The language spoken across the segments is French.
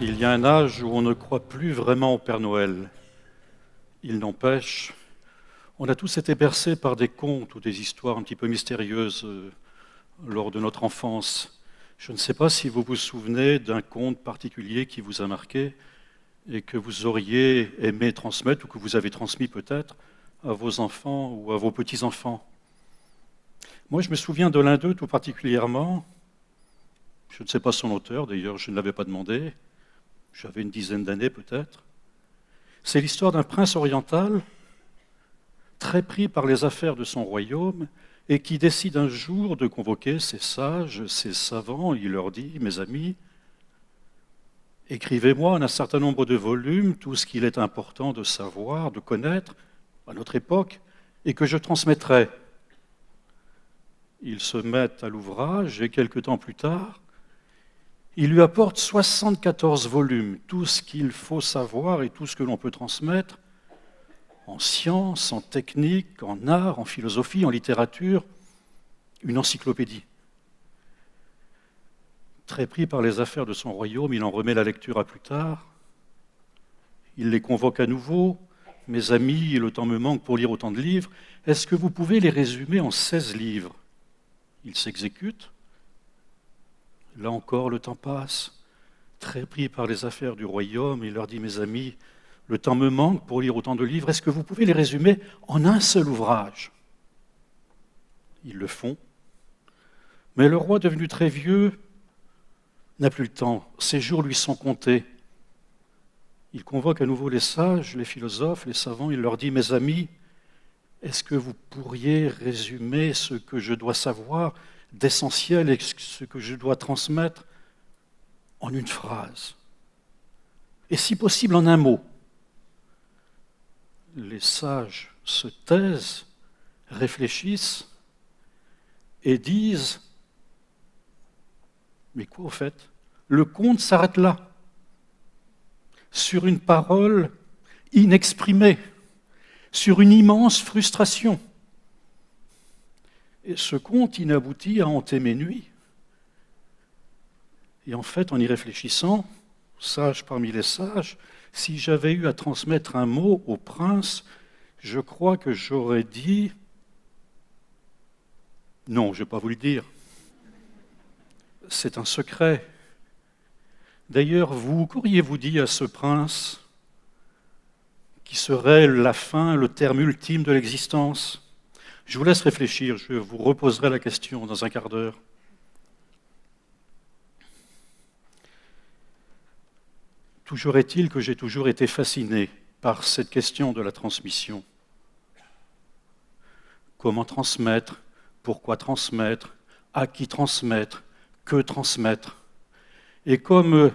Il y a un âge où on ne croit plus vraiment au Père Noël. Il n'empêche, on a tous été bercés par des contes ou des histoires un petit peu mystérieuses lors de notre enfance. Je ne sais pas si vous vous souvenez d'un conte particulier qui vous a marqué et que vous auriez aimé transmettre ou que vous avez transmis peut-être à vos enfants ou à vos petits-enfants. Moi, je me souviens de l'un d'eux tout particulièrement. Je ne sais pas son auteur, d'ailleurs, je ne l'avais pas demandé. J'avais une dizaine d'années peut-être. C'est l'histoire d'un prince oriental très pris par les affaires de son royaume et qui décide un jour de convoquer ses sages, ses savants. Il leur dit, mes amis, écrivez-moi en un certain nombre de volumes tout ce qu'il est important de savoir, de connaître à notre époque et que je transmettrai. Ils se mettent à l'ouvrage et quelque temps plus tard, il lui apporte 74 volumes, tout ce qu'il faut savoir et tout ce que l'on peut transmettre en sciences, en technique, en art, en philosophie, en littérature, une encyclopédie. Très pris par les affaires de son royaume, il en remet la lecture à plus tard. Il les convoque à nouveau. Mes amis, le temps me manque pour lire autant de livres. Est-ce que vous pouvez les résumer en 16 livres ? Ils s'exécutent. Là encore, le temps passe. Très pris par les affaires du royaume, il leur dit, mes amis, le temps me manque pour lire autant de livres. Est-ce que vous pouvez les résumer en un seul ouvrage ? Ils le font. Mais le roi, devenu très vieux, n'a plus le temps. Ses jours lui sont comptés. Il convoque à nouveau les sages, les philosophes, les savants. Il leur dit, mes amis, est-ce que vous pourriez résumer ce que je dois savoir d'essentiel et ce que je dois transmettre en une phrase, et si possible en un mot? Les sages se taisent, réfléchissent et disent, mais quoi au fait? Le conte s'arrête là, sur une parole inexprimée, sur une immense frustration. Et ce conte inabouti a hanté mes nuits. Et en fait, en y réfléchissant, sage parmi les sages, si j'avais eu à transmettre un mot au prince, je crois que j'aurais dit « Non, je ne vais pas vous le dire. C'est un secret. » D'ailleurs, qu'auriez-vous dit à ce prince qui serait la fin, le terme ultime de l'existence ? Je vous laisse réfléchir, je vous reposerai la question dans un quart d'heure. Toujours est-il que j'ai toujours été fasciné par cette question de la transmission. Comment transmettre ? Pourquoi transmettre ? À qui transmettre ? Que transmettre ? Et comme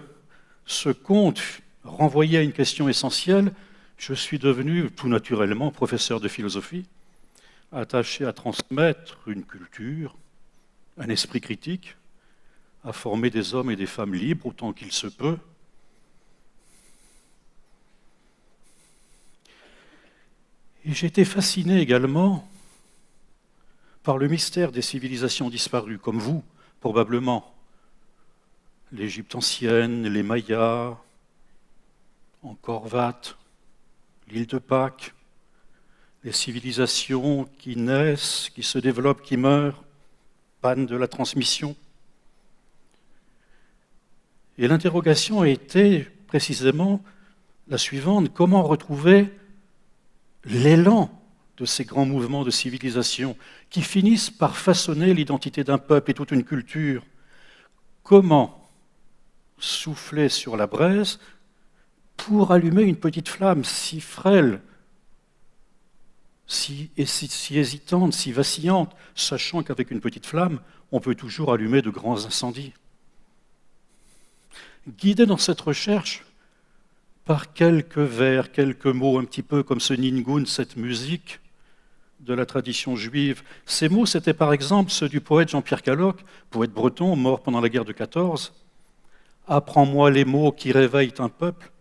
ce conte renvoyait à une question essentielle, je suis devenu tout naturellement professeur de philosophie, attaché à transmettre une culture, un esprit critique, à former des hommes et des femmes libres autant qu'il se peut. Et j'ai été fasciné également par le mystère des civilisations disparues, comme vous, probablement. L'Égypte ancienne, les Mayas, encore Vat, l'île de Pâques, les civilisations qui naissent, qui se développent, qui meurent, panne de la transmission. Et l'interrogation a été précisément la suivante, comment retrouver l'élan de ces grands mouvements de civilisation qui finissent par façonner l'identité d'un peuple et toute une culture? Comment souffler sur la braise pour allumer une petite flamme si frêle, si hésitante, si vacillante, sachant qu'avec une petite flamme, on peut toujours allumer de grands incendies. Guidé dans cette recherche par quelques vers, quelques mots, un petit peu comme ce ningun, cette musique de la tradition juive. Ces mots, c'était par exemple ceux du poète Jean-Pierre Calloc, poète breton, mort pendant la guerre de 14. « Apprends-moi les mots qui réveillent un peuple,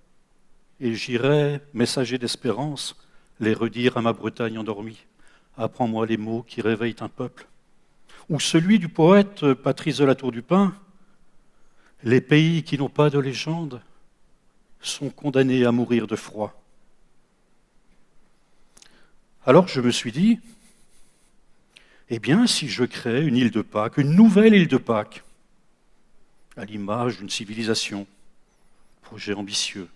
et j'irai, messager d'espérance, les redire à ma Bretagne endormie. Apprends-moi les mots qui réveillent un peuple. » Ou celui du poète Patrice de la Tour du Pin, « Les pays qui n'ont pas de légende, sont condamnés à mourir de froid. Alors je me suis dit, eh bien, si je crée une île de Pâques, une nouvelle île de Pâques, à l'image d'une civilisation, projet ambitieux,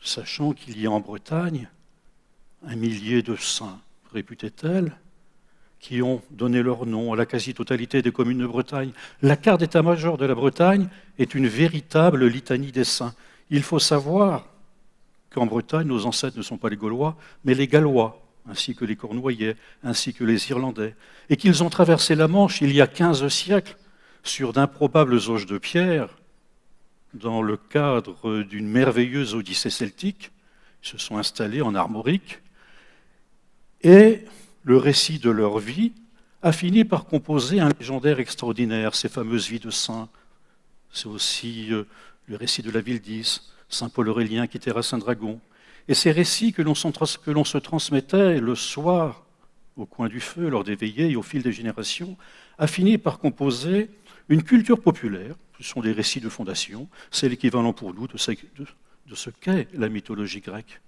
sachant qu'il y a en Bretagne 1 millier de saints, réputés tels, qui ont donné leur nom à la quasi-totalité des communes de Bretagne. La carte d'état-major de la Bretagne est une véritable litanie des saints. Il faut savoir qu'en Bretagne, nos ancêtres ne sont pas les Gaulois, mais les Gallois, ainsi que les Cornouaillais, ainsi que les Irlandais, et qu'ils ont traversé la Manche il y a 15 siècles sur d'improbables auges de pierre, dans le cadre d'une merveilleuse odyssée celtique. Ils se sont installés en Armorique, et le récit de leur vie a fini par composer un légendaire extraordinaire, ces fameuses vies de saints. C'est aussi le récit de la ville d'Is, Saint Paul Aurélien qui terrasse un dragon. Et ces récits que l'on se transmettait le soir au coin du feu, lors des veillées et au fil des générations, a fini par composer une culture populaire. Ce sont des récits de fondation, c'est l'équivalent pour nous de ce qu'est la mythologie grecque.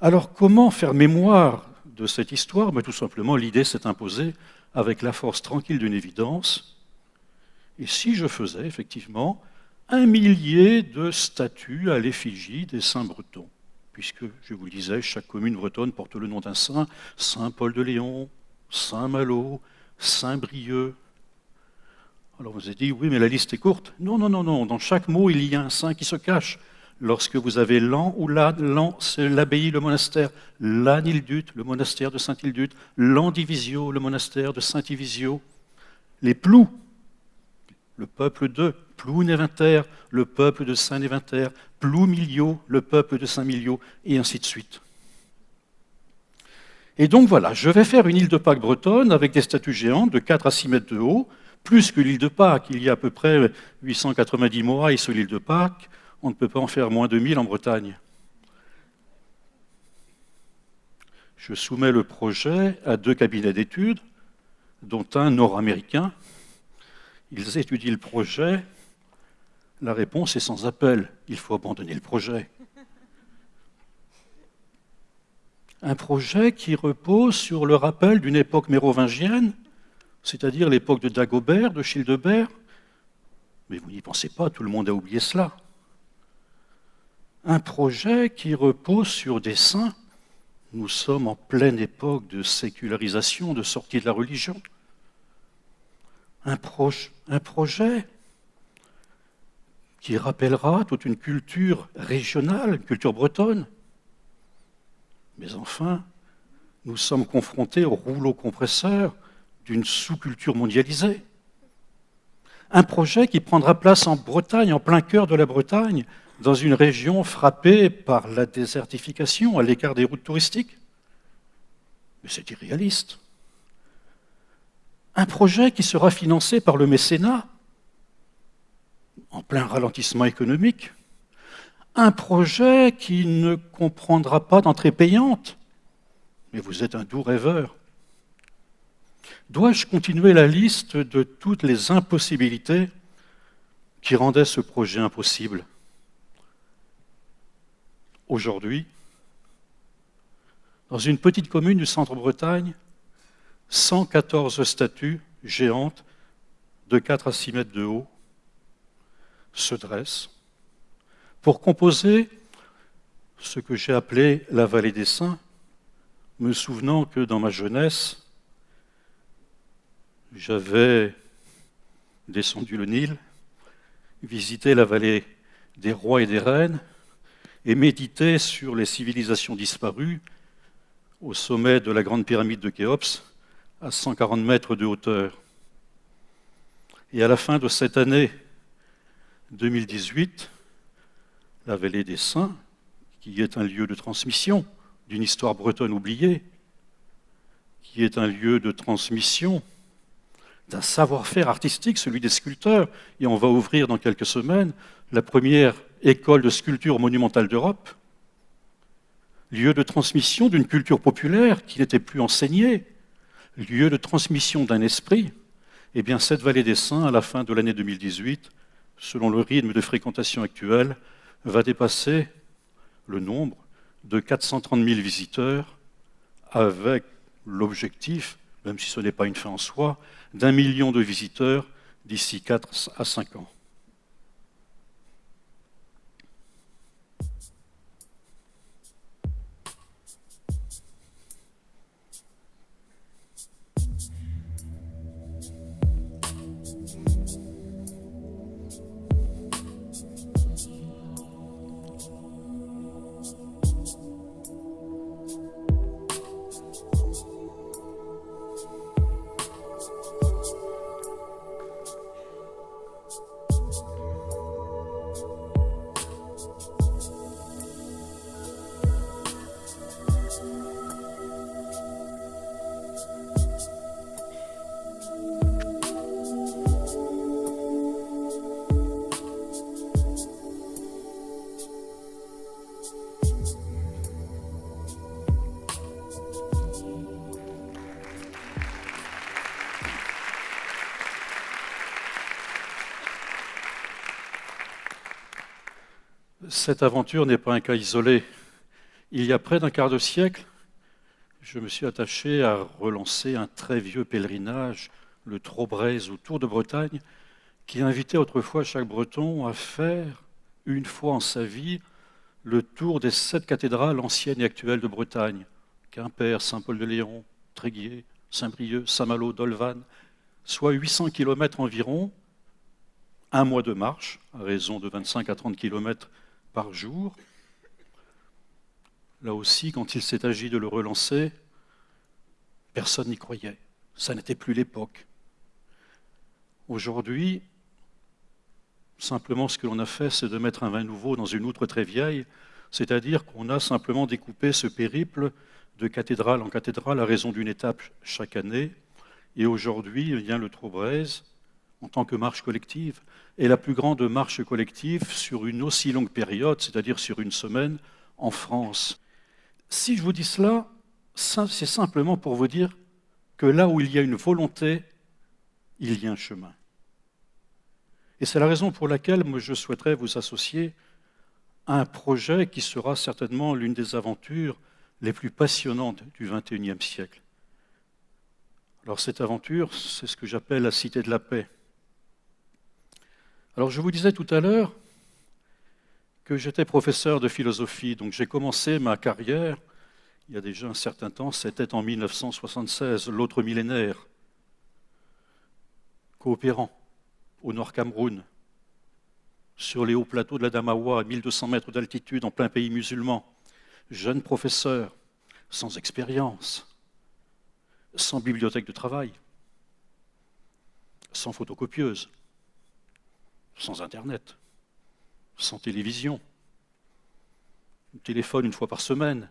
Alors comment faire mémoire de cette histoire? Mais tout simplement, l'idée s'est imposée avec la force tranquille d'une évidence. Et si je faisais effectivement 1 millier de statues à l'effigie des saints bretons, puisque, je vous le disais, chaque commune bretonne porte le nom d'un saint, Saint Paul de Léon, Saint Malo, Saint Brieuc. Alors vous avez dit, oui, mais la liste est courte. Non, non, non, non, dans chaque mot, il y a un saint qui se cache. Lorsque vous avez l'an ou l'an, c'est l'abbaye, le monastère, l'An-Hildut, le monastère de Saint-Hildut, l'An-Divisio, le monastère de Saint-Divisio, les Plous, le peuple de Plou-Néventaire, le peuple de Saint-Néventaire, Plou-Miliau, le peuple de Saint-Miliau, et ainsi de suite. Et donc voilà, je vais faire une île de Pâques bretonne avec des statues géantes de 4 à 6 mètres de haut, plus que l'île de Pâques. Il y a à peu près 890 morailles sur l'île de Pâques. On ne peut pas en faire moins de 1000 en Bretagne. Je soumets le projet à 2 cabinets d'études, dont un nord-américain. Ils étudient le projet. La réponse est sans appel. Il faut abandonner le projet. Un projet qui repose sur le rappel d'une époque mérovingienne, c'est-à-dire l'époque de Dagobert, de Childebert. Mais vous n'y pensez pas, tout le monde a oublié cela. Un projet qui repose sur des saints. Nous sommes en pleine époque de sécularisation, de sortie de la religion. Un projet qui rappellera toute une culture régionale, une culture bretonne. Mais enfin, nous sommes confrontés au rouleau compresseur d'une sous-culture mondialisée. Un projet qui prendra place en Bretagne, en plein cœur de la Bretagne, dans une région frappée par la désertification, à l'écart des routes touristiques. Mais c'est irréaliste. Un projet qui sera financé par le mécénat, en plein ralentissement économique. Un projet qui ne comprendra pas d'entrée payante. Mais vous êtes un doux rêveur. Dois-je continuer la liste de toutes les impossibilités qui rendaient ce projet impossible? Aujourd'hui, dans une petite commune du centre-Bretagne, 114 statues géantes de 4 à 6 mètres de haut se dressent pour composer ce que j'ai appelé la vallée des saints, me souvenant que dans ma jeunesse, j'avais descendu le Nil, visité la vallée des rois et des reines, et médité sur les civilisations disparues au sommet de la grande pyramide de Khéops, à 140 mètres de hauteur. Et à la fin de cette année 2018, la vallée des Saints, qui est un lieu de transmission d'une histoire bretonne oubliée, qui est un lieu de transmission d'un savoir-faire artistique, celui des sculpteurs, et on va ouvrir dans quelques semaines la première école de sculpture monumentale d'Europe, lieu de transmission d'une culture populaire qui n'était plus enseignée, lieu de transmission d'un esprit. Eh bien, cette vallée des Saints, à la fin de l'année 2018, selon le rythme de fréquentation actuel, va dépasser le nombre de 430 000 visiteurs, avec l'objectif, même si ce n'est pas une fin en soi, d'1 million de visiteurs d'ici 4 à 5 ans. Cette aventure n'est pas un cas isolé. Il y a près d'un quart de siècle, je me suis attaché à relancer un très vieux pèlerinage, le Trobrez au Tour de Bretagne, qui invitait autrefois chaque Breton à faire, une fois en sa vie, le tour des 7 cathédrales anciennes et actuelles de Bretagne, Quimper, Saint-Paul-de-Léon, Tréguier, Saint-Brieuc, Saint-Malo, Dolvanne, soit 800 km environ, un mois de marche, à raison de 25 à 30 km par jour. Là aussi, quand il s'est agi de le relancer, personne n'y croyait. Ça n'était plus l'époque. Aujourd'hui, simplement ce que l'on a fait, c'est de mettre un vin nouveau dans une outre très vieille, c'est-à-dire qu'on a simplement découpé ce périple de cathédrale en cathédrale à raison d'une étape chaque année. Et aujourd'hui, il y a le Trobrez en tant que marche collective, et la plus grande marche collective sur une aussi longue période, c'est-à-dire sur une semaine, en France. Si je vous dis cela, c'est simplement pour vous dire que là où il y a une volonté, il y a un chemin. Et c'est la raison pour laquelle moi, je souhaiterais vous associer à un projet qui sera certainement l'une des aventures les plus passionnantes du XXIe siècle. Alors cette aventure, c'est ce que j'appelle la Cité de la Paix. Alors je vous disais tout à l'heure que j'étais professeur de philosophie, donc j'ai commencé ma carrière, il y a déjà un certain temps, c'était en 1976, l'autre millénaire, coopérant au Nord Cameroun, sur les hauts plateaux de la Damawa, à 1200 mètres d'altitude, en plein pays musulman, jeune professeur, sans expérience, sans bibliothèque de travail, sans photocopieuse, sans Internet, sans télévision, le téléphone une fois par semaine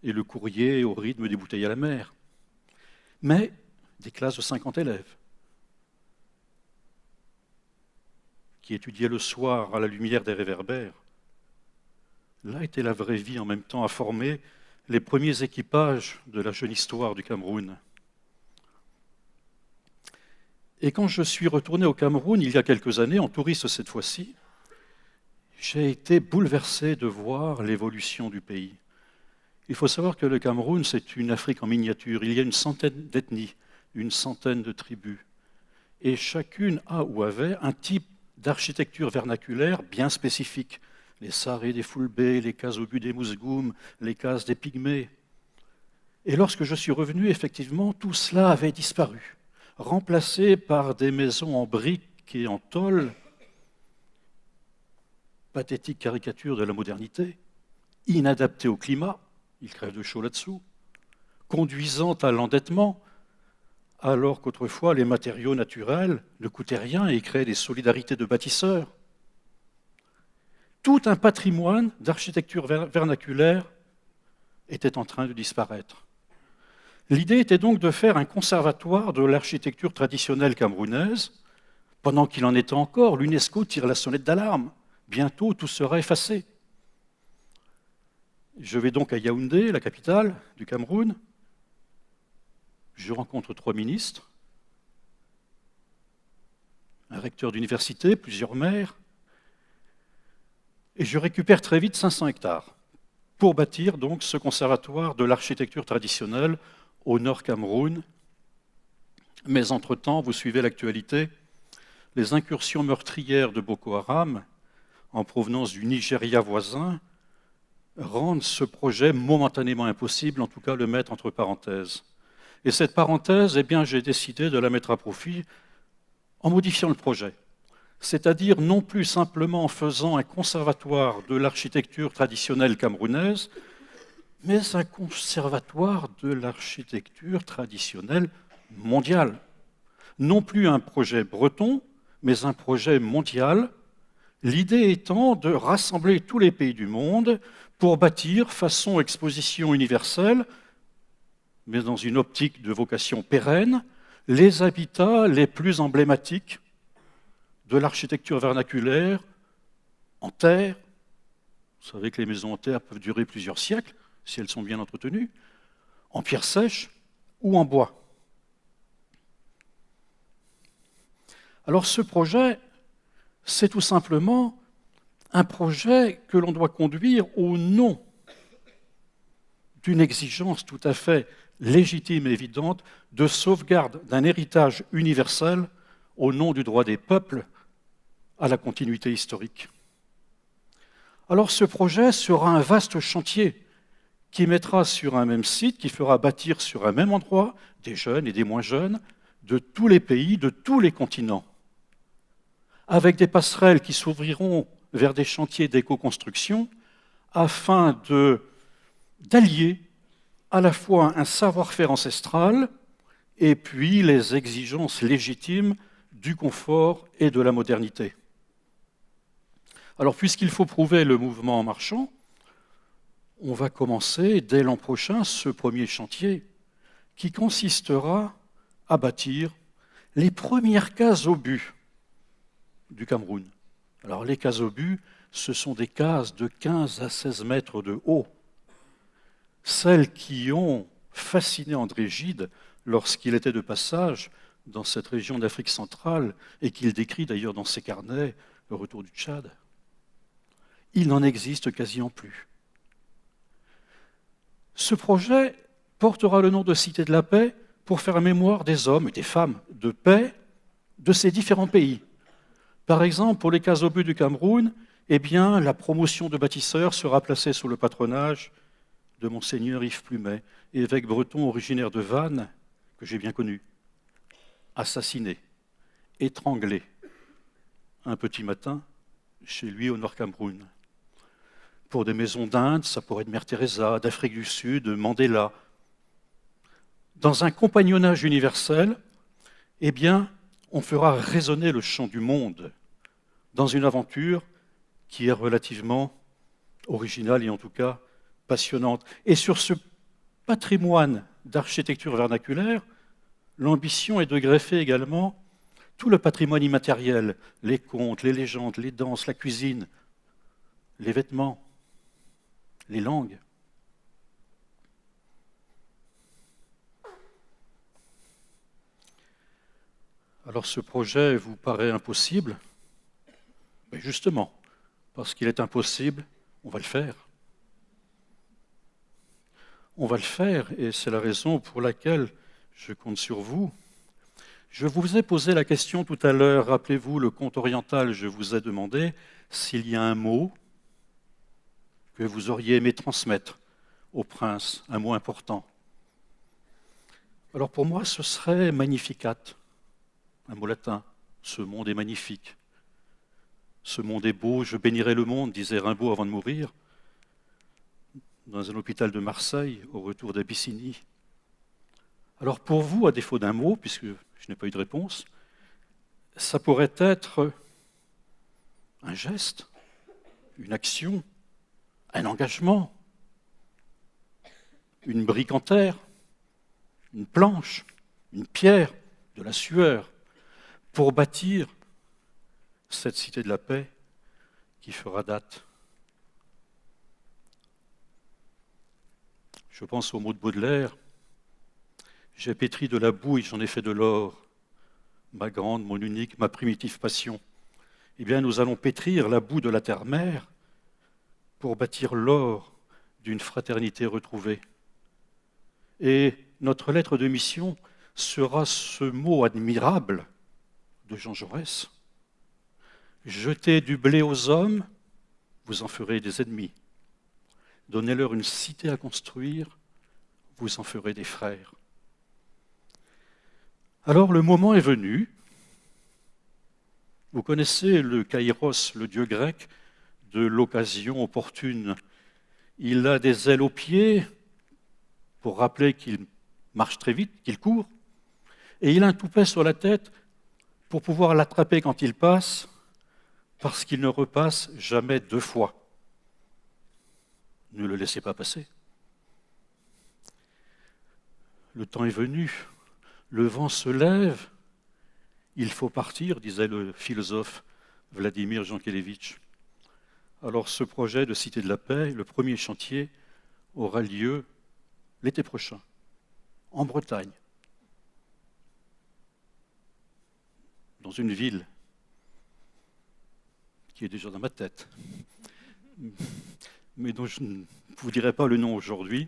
et le courrier au rythme des bouteilles à la mer. Mais des classes de 50 élèves qui étudiaient le soir à la lumière des réverbères. Là était la vraie vie en même temps à former les premiers équipages de la jeune histoire du Cameroun. Et quand je suis retourné au Cameroun, il y a quelques années, en touriste cette fois-ci, j'ai été bouleversé de voir l'évolution du pays. Il faut savoir que le Cameroun, c'est une Afrique en miniature. Il y a une centaine d'ethnies, une centaine de tribus. Et chacune a ou avait un type d'architecture vernaculaire bien spécifique. Les Sarés des Foulbés, les Kazobu des Mousgoum, les Cases des Pygmées. Et lorsque je suis revenu, effectivement, tout cela avait disparu, remplacé par des maisons en briques et en tôle, pathétique caricature de la modernité, inadaptée au climat, il crève de chaud là-dessous, conduisant à l'endettement, alors qu'autrefois les matériaux naturels ne coûtaient rien et créaient des solidarités de bâtisseurs. Tout un patrimoine d'architecture vernaculaire était en train de disparaître. L'idée était donc de faire un conservatoire de l'architecture traditionnelle camerounaise. Pendant qu'il en était encore, l'UNESCO tire la sonnette d'alarme. Bientôt, tout sera effacé. Je vais donc à Yaoundé, la capitale du Cameroun. Je rencontre 3 ministres. un recteur d'université, plusieurs maires, et je récupère très vite 500 hectares pour bâtir donc ce conservatoire de l'architecture traditionnelle au nord Cameroun. Mais entre-temps, vous suivez l'actualité, les incursions meurtrières de Boko Haram, en provenance du Nigeria voisin, rendent ce projet momentanément impossible, en tout cas le mettre entre parenthèses. Et cette parenthèse, eh bien, j'ai décidé de la mettre à profit en modifiant le projet. C'est-à-dire non plus simplement en faisant un conservatoire de l'architecture traditionnelle camerounaise, mais un conservatoire de l'architecture traditionnelle mondiale. Non plus un projet breton, mais un projet mondial, l'idée étant de rassembler tous les pays du monde pour bâtir, façon exposition universelle, mais dans une optique de vocation pérenne, les habitats les plus emblématiques de l'architecture vernaculaire en terre. Vous savez que les maisons en terre peuvent durer plusieurs siècles, si elles sont bien entretenues, en pierre sèche ou en bois. Alors ce projet, c'est tout simplement un projet que l'on doit conduire au nom d'une exigence tout à fait légitime et évidente de sauvegarde d'un héritage universel au nom du droit des peuples à la continuité historique. Alors ce projet sera un vaste chantier qui mettra sur un même site, qui fera bâtir sur un même endroit des jeunes et des moins jeunes de tous les pays, de tous les continents, avec des passerelles qui s'ouvriront vers des chantiers d'éco-construction afin d'allier à la fois un savoir-faire ancestral et puis les exigences légitimes du confort et de la modernité. Alors, puisqu'il faut prouver le mouvement en marchant, on va commencer dès l'an prochain ce premier chantier qui consistera à bâtir les premières cases obus du Cameroun. Alors, les cases obus, ce sont des cases de 15 à 16 mètres de haut, celles qui ont fasciné André Gide lorsqu'il était de passage dans cette région d'Afrique centrale et qu'il décrit d'ailleurs dans ses carnets le retour du Tchad. Il n'en existe quasiment plus. Ce projet portera le nom de Cité de la Paix pour faire mémoire des hommes et des femmes de paix de ces différents pays. Par exemple, pour les cases obus du Cameroun, eh bien, la promotion de bâtisseurs sera placée sous le patronage de Monseigneur Yves Plumet, évêque breton originaire de Vannes, que j'ai bien connu, assassiné, étranglé, un petit matin, chez lui au Nord Cameroun. Pour des maisons d'Inde, ça pourrait être Mère Teresa, d'Afrique du Sud, Mandela. Dans un compagnonnage universel, eh bien, on fera résonner le chant du monde dans une aventure qui est relativement originale et en tout cas passionnante. Et sur ce patrimoine d'architecture vernaculaire, l'ambition est de greffer également tout le patrimoine immatériel, les contes, les légendes, les danses, la cuisine, les vêtements, les langues. Alors ce projet vous paraît impossible? Mais justement, parce qu'il est impossible, on va le faire. On va le faire, et c'est la raison pour laquelle je compte sur vous. Je vous ai posé la question tout à l'heure, rappelez-vous, le conte oriental, je vous ai demandé s'il y a un mot que vous auriez aimé transmettre au prince, un mot important. Alors pour moi, ce serait magnificat, un mot latin. Ce monde est magnifique. Ce monde est beau, je bénirai le monde, disait Rimbaud avant de mourir, dans un hôpital de Marseille, au retour d'Abyssinie. Alors pour vous, à défaut d'un mot, puisque je n'ai pas eu de réponse, ça pourrait être un geste, une action, un engagement, une brique en terre, une planche, une pierre, de la sueur, pour bâtir cette cité de la paix qui fera date. Je pense au mot de Baudelaire, j'ai pétri de la boue et j'en ai fait de l'or. ma grande, mon unique, ma primitive passion. Eh bien, nous allons pétrir la boue de la terre-mère pour bâtir l'or d'une fraternité retrouvée. Et notre lettre de mission sera ce mot admirable de Jean Jaurès. Jetez du blé aux hommes, vous en ferez des ennemis. Donnez-leur une cité à construire, vous en ferez des frères. Alors le moment est venu. Vous connaissez le Kairos, le dieu grec, de l'occasion opportune. Il a des ailes aux pieds pour rappeler qu'il marche très vite, qu'il court, et il a un toupet sur la tête pour pouvoir l'attraper quand il passe, parce qu'il ne repasse jamais deux fois. Ne le laissez pas passer. Le temps est venu, le vent se lève, il faut partir, disait le philosophe Vladimir Jankélévitch. Alors ce projet de Cité de la Paix, le premier chantier, aura lieu l'été prochain, en Bretagne, dans une ville qui est déjà dans ma tête, mais dont je ne vous dirai pas le nom aujourd'hui.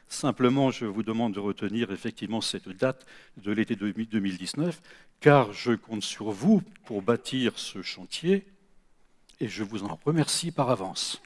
Simplement, je vous demande de retenir effectivement cette date de l'été 2019, car je compte sur vous pour bâtir ce chantier, et je vous en remercie par avance.